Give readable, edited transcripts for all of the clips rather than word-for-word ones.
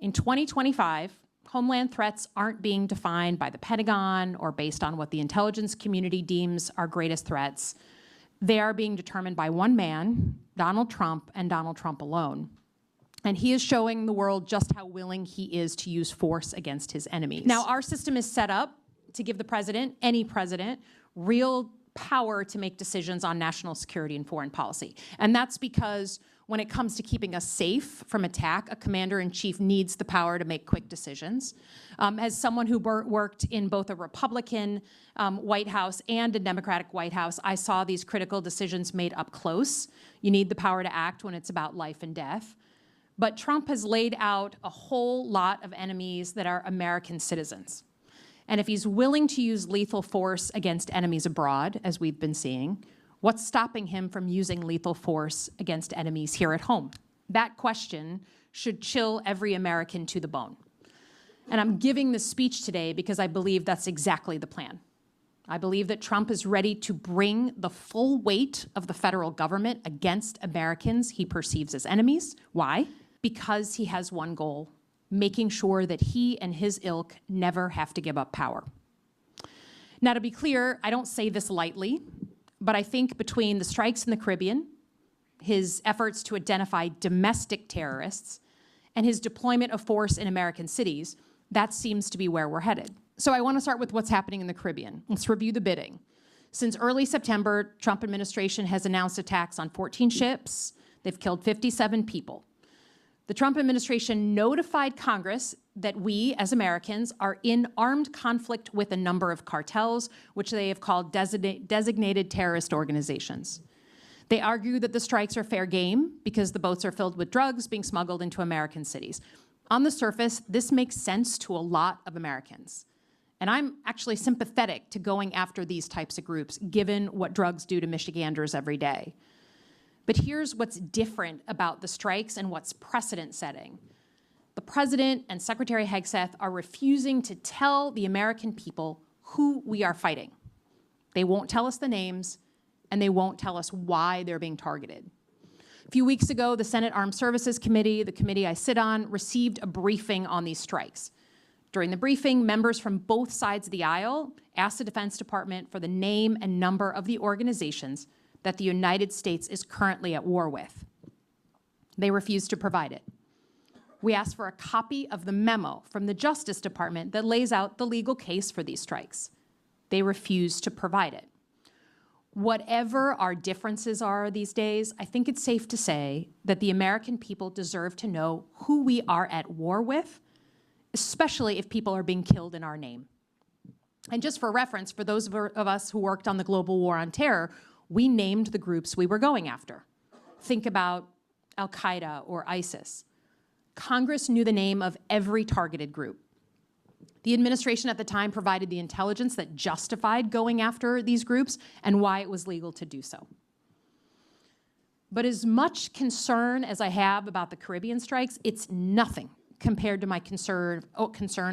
In 2025, homeland threats aren't being defined by the Pentagon or based on what the intelligence community deems our greatest threats. They are being determined by one man, Donald Trump, and Donald Trump alone. And he is showing the world just how willing he is to use force against his enemies. Now, our system is set up to give the president, any president, real power to make decisions on national security and foreign policy. And that's because when it comes to keeping us safe from attack, a commander-in-chief needs the power to make quick decisions. As someone who worked in both a Republican White House and a Democratic White House, I saw these critical decisions made up close. You need the power to act when it's about life and death. But Trump has laid out a whole lot of enemies that are American citizens. And if he's willing to use lethal force against enemies abroad, as we've been seeing, what's stopping him from using lethal force against enemies here at home? That question should chill every American to the bone. And I'm giving this speech today because I believe that's exactly the plan. I believe that Trump is ready to bring the full weight of the federal government against Americans he perceives as enemies. Why? Because he has one goal: making sure that he and his ilk never have to give up power. Now, to be clear, I don't say this lightly, but I think between the strikes in the Caribbean, his efforts to identify domestic terrorists, and his deployment of force in American cities, that seems to be where we're headed. So I want to start with what's happening in the Caribbean. Let's review the bidding. Since early September, Trump administration has announced attacks on 14 ships. They've killed 57 people. The Trump administration notified Congress that we, as Americans, are in armed conflict with a number of cartels, which they have called designated terrorist organizations. They argue that the strikes are fair game because the boats are filled with drugs being smuggled into American cities. On the surface, this makes sense to a lot of Americans. And I'm actually sympathetic to going after these types of groups, given what drugs do to Michiganders every day. But here's what's different about the strikes and what's precedent-setting. The president and Secretary Hegseth are refusing to tell the American people who we are fighting. They won't tell us the names, and they won't tell us why they're being targeted. A few weeks ago, the Senate Armed Services Committee, the committee I sit on, received a briefing on these strikes. During the briefing, members from both sides of the aisle asked the Defense Department for the name and number of the organizations that the United States is currently at war with. They refused to provide it. We asked for a copy of the memo from the Justice Department that lays out the legal case for these strikes. They refused to provide it. Whatever our differences are these days, I think it's safe to say that the American people deserve to know who we are at war with, especially if people are being killed in our name. And just for reference, for those of us who worked on the global war on terror, we named the groups we were going after. Think about Al-Qaeda or ISIS. Congress knew the name of every targeted group. The administration at the time provided the intelligence that justified going after these groups and why it was legal to do so. But as much concern as I have about the Caribbean strikes, it's nothing compared to my concern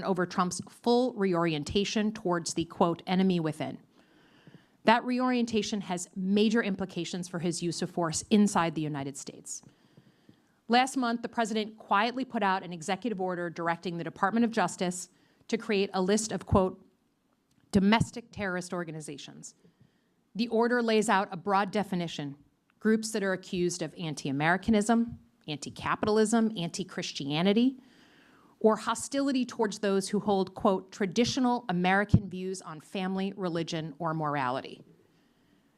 over Trump's full reorientation towards the, quote, enemy within. That reorientation has major implications for his use of force inside the United States. Last month, the president quietly put out an executive order directing the Department of Justice to create a list of, quote, domestic terrorist organizations. The order lays out a broad definition: groups that are accused of anti-Americanism, anti-capitalism, anti-Christianity, or hostility towards those who hold, quote, traditional American views on family, religion, or morality.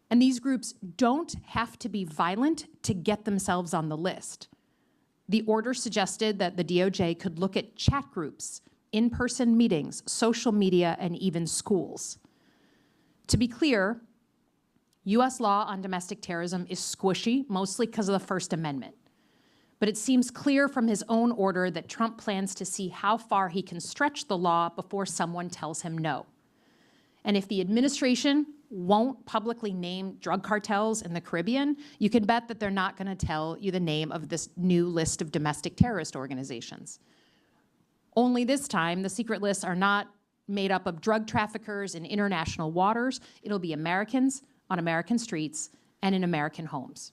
And these groups don't have to be violent to get themselves on the list. The order suggested that the DOJ could look at chat groups, in-person meetings, social media, and even schools. To be clear, US law on domestic terrorism is squishy, mostly because of the First Amendment. But it seems clear from his own order that Trump plans to see how far he can stretch the law before someone tells him no. And if the administration won't publicly name drug cartels in the Caribbean, you can bet that they're not going to tell you the name of this new list of domestic terrorist organizations. Only this time, the secret lists are not made up of drug traffickers in international waters. It'll be Americans on American streets and in American homes.